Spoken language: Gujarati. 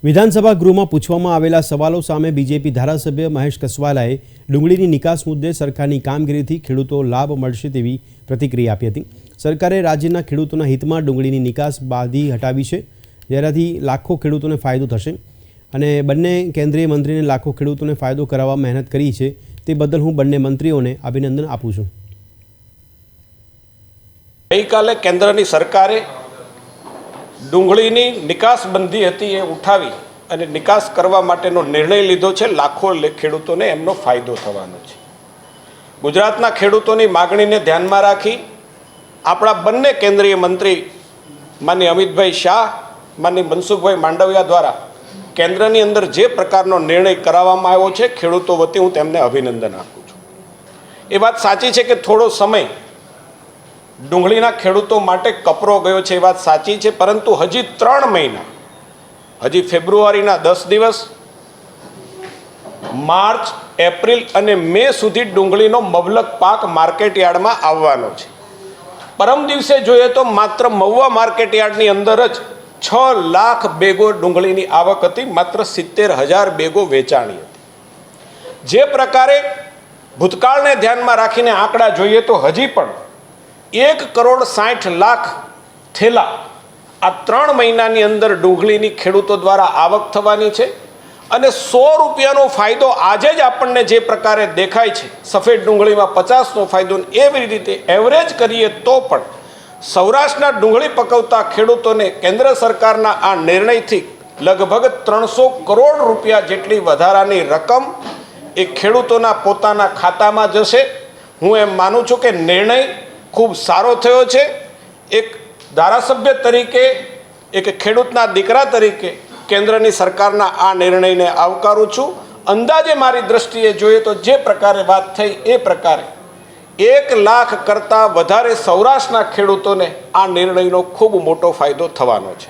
વિધાનસભા ગૃહમાં પૂછવામાં આવેલા સવાલો સામે બીજેપી ધારાસભ્ય મહેશ કસવાલાએ ડુંગળીની નિકાસ મુદ્દે સરકારની કામગીરીથી ખેડૂતો લાભ મળશે તેવી પ્રતિક્રિયા આપી હતી। સરકારે રાજ્યના ખેડૂતોના હિતમાં ડુંગળીની નિકાસ બાંધી હટાવી છે, જેનાથી લાખો ખેડૂતોને ફાયદો થશે અને બંને કેન્દ્રીય મંત્રીને લાખો ખેડૂતોને ફાયદો કરાવવા મહેનત કરી છે, તે બદલ હું બંને મંત્રીઓને અભિનંદન આપું છું। ગઈકાલે કેન્દ્રની સરકારે ડુંગળીની નિકાસ બંધી હતી એ ઉઠાવી અને નિકાસ કરવા માટેનો નિર્ણય લીધો છે। લાખો ખેડૂતોને એમનો ફાયદો થવાનો છે। ગુજરાતના ખેડૂતોની માગણીને ધ્યાનમાં રાખી આપણા બંને કેન્દ્રીય મંત્રી માનનીય અમિતભાઈ શાહ, માનનીય મનસુખભાઈ માંડવિયા દ્વારા કેન્દ્રની અંદર જે પ્રકારનો નિર્ણય કરાવવામાં આવ્યો છે, ખેડૂતો વતી હું તેમને અભિનંદન આપું છું। એ વાત સાચી છે કે થોડો સમય ડુંગળીના ખેડૂતો માટે કપરો ગયો છે, એ વાત સાચી છે, પરંતુ હજી 3 મહિના, હજી ફેબ્રુઆરીના 10 દિવસ, માર્ચ, એપ્રિલ અને મે સુધી ડુંગળીનો મબલક પાક માર્કેટયાર્ડમાં આવવાનો છે। પરમ દિવસે જોઈએ તો માત્ર મહુવા માર્કેટયાર્ડની અંદર જ 6 લાખ બેગો ડુંગળીની આવક હતી, માત્ર 70,000 બેગો વેચાણી હતી। જે પ્રકારે ભૂતકાળને ધ્યાનમાં રાખીને આંકડા જોઈએ તો હજી પણ 1,60,00,000 થેલા આ 3 મહિનાની અંદર ડુંગળીની ખેડૂતો દ્વારા આવક થવાની છે અને 100 રૂપિયાનો ફાયદો આજે જ આપણને જે પ્રકારે દેખાય છે, સફેદ ડુંગળીમાં 50નો ફાયદો, એવી રીતે એવરેજ કરીએ તો પણ સૌરાષ્ટ્રના ડુંગળી પકવતા ખેડૂતોને કેન્દ્ર સરકારના આ નિર્ણયથી લગભગ 300 કરોડ રૂપિયા જેટલી વધારાની રકમ એ ખેડૂતોના પોતાના ખાતામાં જશે। હું એમ માનું છું કે નિર્ણય ખૂબ સારો થયો છે। એક ધારાસભ્ય તરીકે, એક ખેડૂતના દીકરા તરીકે કેન્દ્રની સરકારના આ નિર્ણયને આવકારું છું। અંદાજે મારી દ્રષ્ટિએ જોઈએ તો જે પ્રકારે વાત થઈ એ પ્રકારે 1 લાખ કરતાં વધારે સૌરાષ્ટ્રના ખેડૂતોને આ નિર્ણયનો ખૂબ મોટો ફાયદો થવાનો છે।